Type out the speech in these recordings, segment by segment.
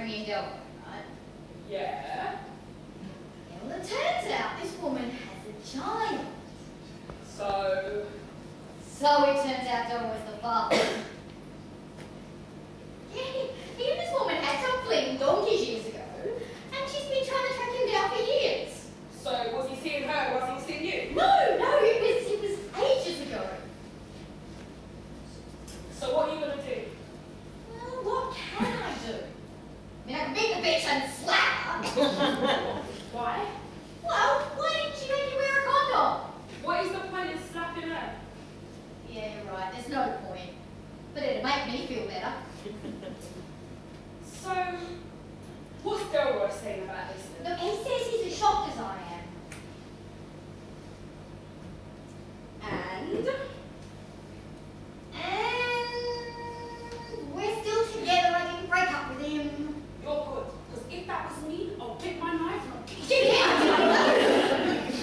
bringing Delroy, right? Yeah. Yeah, well, it turns out this woman has a child. So it turns out Delroy's the father. Yeah, he and this woman had some fling donkeys years ago, and she's been trying to track him down for years. So was he seeing her or was he seeing you? No, it was ages ago. So what are you gonna do? Well, what can I do? I mean, I can beat the bitch and slap her. Why? Well, why didn't she make you wear a condom? What is the point in slapping her? Yeah, you're right, there's no point. But it'd make me feel better. So, what's Delroy saying about this? Look, he says he's as shocked as I am. And we're still together. I didn't break up with him. You're good, because if that was me, I'll pick my knife and I'll kick You you. can't.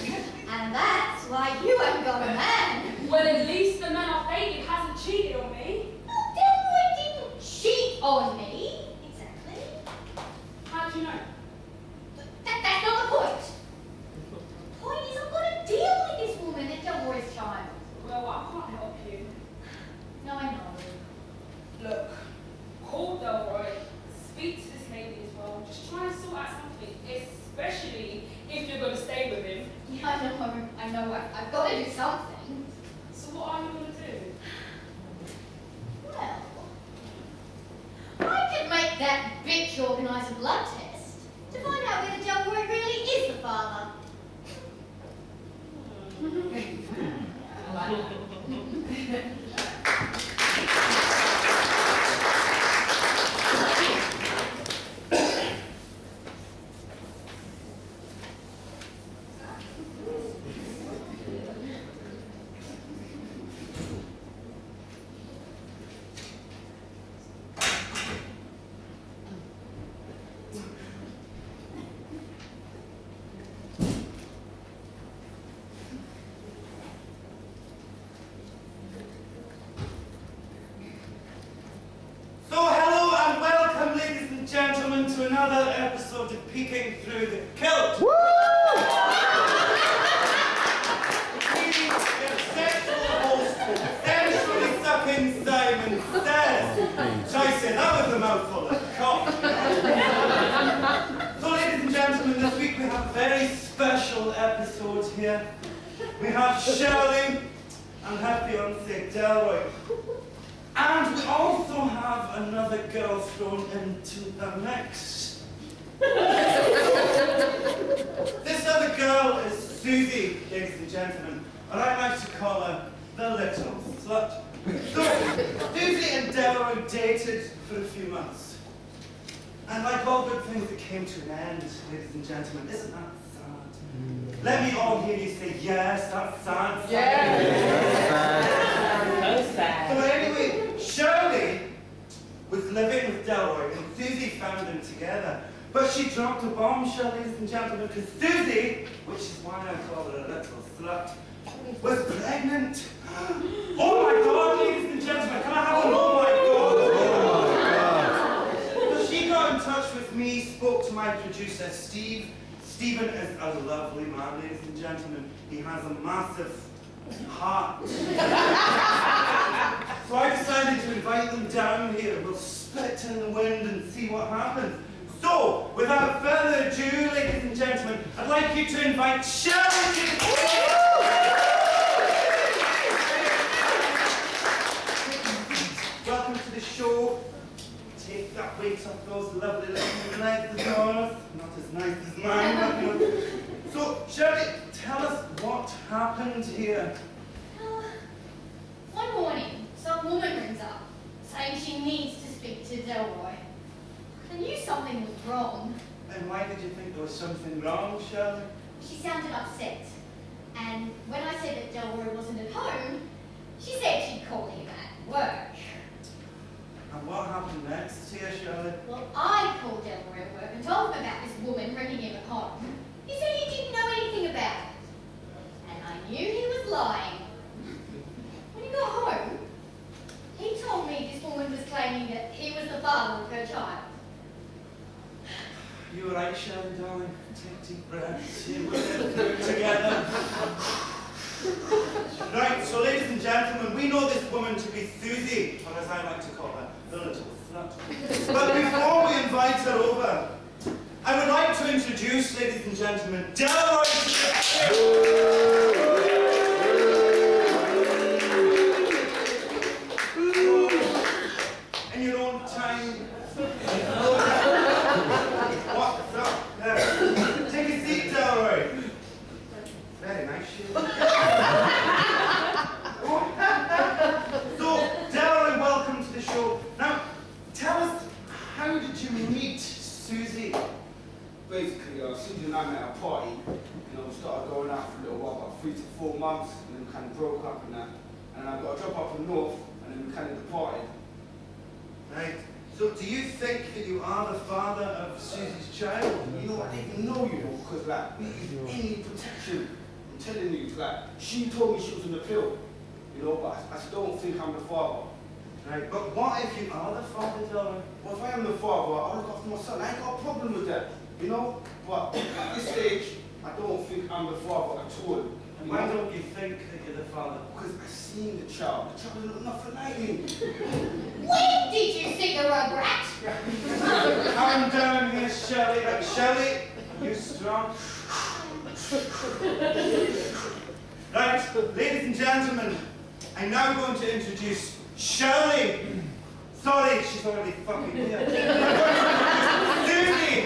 And that's why you haven't got a man. Well, at least the man I've dated hasn't cheated on me. No, Delroy didn't cheat on me. Exactly. How do you know? That's not the point. The point is I've got to deal with this woman and Delroy's child. Well, I can't help you. No, I know. Look, call Delroy, speak to this lady as well. Just try and sort out something, especially if you're going to stay with him. Yeah, I know. I've got to do something. So what are you going to do? Well, I could make that bitch organise a blood test to find out whether Delroy really is the father. Gentlemen, to another episode of Peeking Through the Kilt. Woo! The sexual host, sensually sucking Simon Says. Shall I say, that was a mouthful of cock. So, ladies and gentlemen, this week we have a very special episode here. We have Shirley and her fiancé Delroy. And we also have another girl thrown into the mix. This other girl is Susie, ladies and gentlemen, and I like to call her the little slut. So, Susie and Delroy dated for a few months. And like all good things, it came to an end, ladies and gentlemen. Isn't that sad? Let me all hear you say, yes, that's sad. So sad. So anyway, Shirley was living with Delroy and Susie found them together. But she dropped a bombshell, ladies and gentlemen, because Susie, which is why I call her a little slut, was pregnant. Oh my God, ladies and gentlemen, can I have an oh my God? So she got in touch with me, spoke to my producer, Steve. Stephen is a lovely man, ladies and gentlemen. He has a massive heart. So I decided to invite them down here. We'll spit in the wind and see what happens. So, without further ado, ladies and gentlemen, I'd like you to invite Shirley to the stage. Welcome to the show. Take that weight off those lovely little legs of yours. Not as nice as mine, but so, Shirley, tell us what happened here. One morning, some woman rings up, saying she needs to speak to Delroy. I knew something was wrong. And why did you think there was something wrong, Shirley? She sounded upset. And when I said that Delroy wasn't at home, she said she'd call him at work. And what happened next here, Shirley? Well, I called Delroy at work and told him about this woman bringing him at home. He said he didn't know anything about it. And I knew he was lying. When he got home, he told me this woman was claiming that he was the father of her child. You all right, Shelley, darling? Take deep breaths. Here, we'll get through it together. Right, so ladies and gentlemen, we know this woman to be Susie, or as I like to call her, the little slut. But before we invite her over, I would like to introduce, ladies and gentlemen, Delroy to the in your own time. What's up? Take a seat, Delroy. Very nice, you. So, Delroy, welcome to the show. Now, tell us, how did you meet Susie? Basically, Susie and I met at a party. You know, we started going out for a little while, about 3 to 4 months, and then we kind of broke up and that. And then I got a job up in North, and then we kind of departed. Right. So, do you think that you are the father of Susie's child? You know, I didn't even know, you know, because like, we didn't need any protection. I'm telling you, like, she told me she was on the pill. You know, but I still don't think I'm the father. Right. But what if you are the father, Delroy? Well, if I am the father, I'll look after my son. I ain't got a problem with that. You know? But at this stage, I don't think I'm the father at all. And why don't you think that you're the father? Because I seen the child. The child looked nothing like me. When did you see the Rugrat? Calm down here, Shelley. Shelley, you strong? Right, ladies and gentlemen, I'm now going to introduce Shelley. Sorry, she's already fucking here. Susie!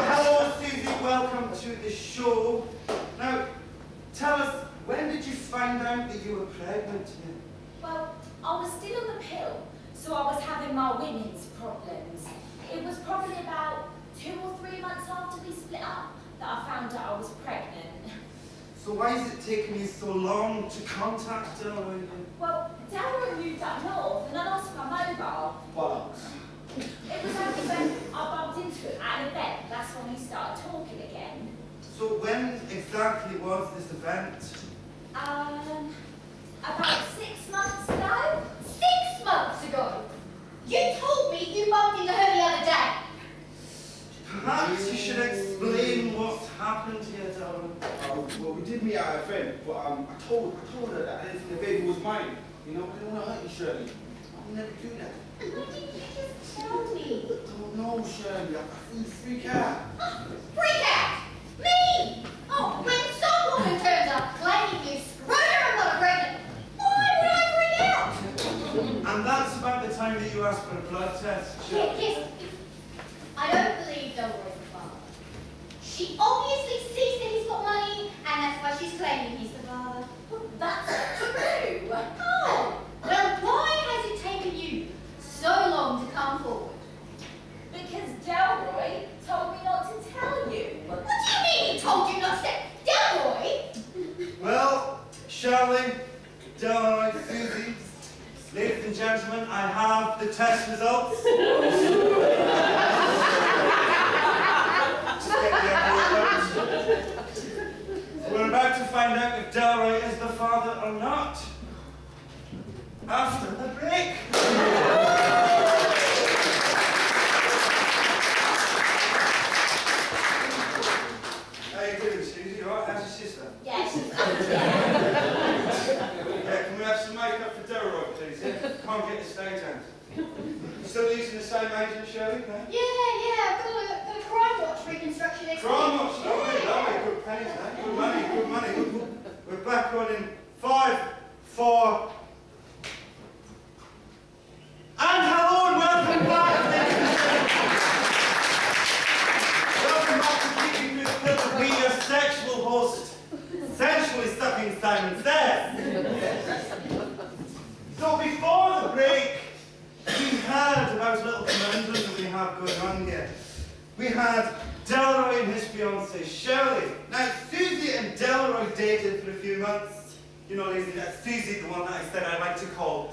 Hello, Susie. Welcome to the show. Now, tell us, when did you find out that you were pregnant? Well, I was still on the pill, so I was having my women's problems. It was probably about 2 or 3 months after we split up that I found out I was pregnant. So why is it taking you so long to contact Delroy? Well, Delroy moved up north and I lost my mobile. Bollocks. It was only when I bumped into it at an event, that's when we started talking again. So when exactly was this event? About 6 months ago. 6 months ago? You told me you bumped into her the other day. Perhaps you should explain what's happened here, Delroy. Well, we did meet at an event, but I told her that I didn't think the baby was mine. You know, I didn't want to hurt you, Shirley. I would never do that. Why didn't you just tell me? I don't know, Shirley. I freak out. Freak out! Me! Oh, when some woman turns up claiming you screwed her and got her pregnant, why would I freak out? And that's about the time that you asked for a blood test. Yes. I don't believe Delroy's the father. She obviously sees that he's got money, and that's why she's claiming he's the father. That's true. Oh, well, why has it taken you so long to come forward? Because Delroy told me not to tell you. What do you mean he told you not to? Delroy? Well, Shelley, Delroy, Susie, ladies and gentlemen, I have the test results. Just get the envelope out. We're about to find out if Delroy is the father or not. After the break. How you doing, Susie? All right? How's your sister? Yeah, she's Yeah, can we have some makeup for Delroy, please? Yeah? Can't get the stage hands. You still using the same agent, Shirley? No? Yeah, I've got a crime watch reconstruction experience. Crime watch, lovely. Good pennies, eh? Good money. We're back on in 5, 4... And hello and welcome back, ladies and gentlemen. Welcome back to Keeping Through the Pill to be your sexual host, sensually sucking Simon Says. So before the break, we heard about a little conundrum that we have going on here. We had Delroy and his fiancée, Shirley. Now, Susie and Delroy dated for a few months. You know, ladies and gentlemen, Susie, the one that I said I like to call.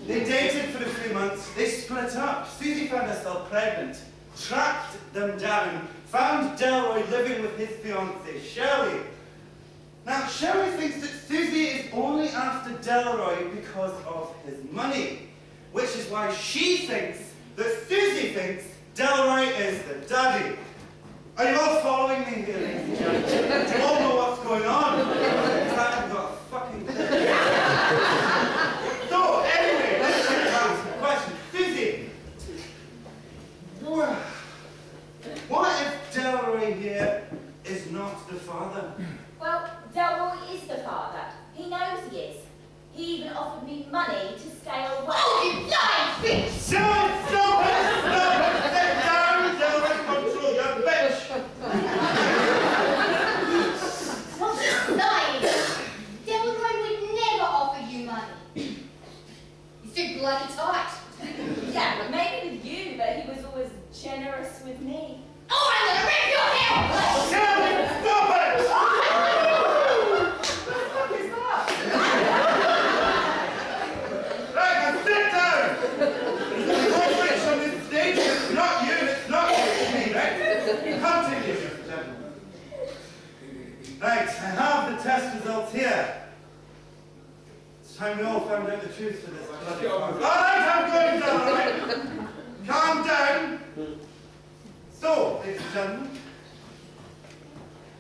They dated for a few months. They split up. Susie found herself pregnant, tracked them down, found Delroy living with his fiancée, Shirley. Now, Shirley thinks that Susie is only after Delroy because of his money, which is why she thinks that Susie thinks Delroy is the daddy. Are you all following me here, ladies and gentlemen? Do you all know what's going on? Because I haven't got a fucking clue. So, anyway, let's get back to the question. Susie, what if Delroy here is not the father? Well, Delroy is the father. He knows he is. He even offered me money to stay away. Oh, you lying bitch! Stop it! Stop it! Sit down, Delroy, control your bitch! Stop lying! Delroy would never offer you money. He's too bloody tight. Yeah, but maybe with you, but he was always generous with me. Oh, I'm gonna rip your hair off! Shirley, stop it! Right, now sit down! There's no switch on this stage. It's not you, it's not you, it's me, right? Continue, Mr. Gentleman. Right, I have the test results here. It's time we all found out the truth for this bloody farm. All right, I'm going down, all right? Calm down. So, ladies and gentlemen,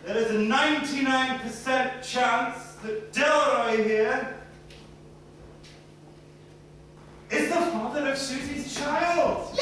there is a 99% chance that Delroy here is the father of Susie's child.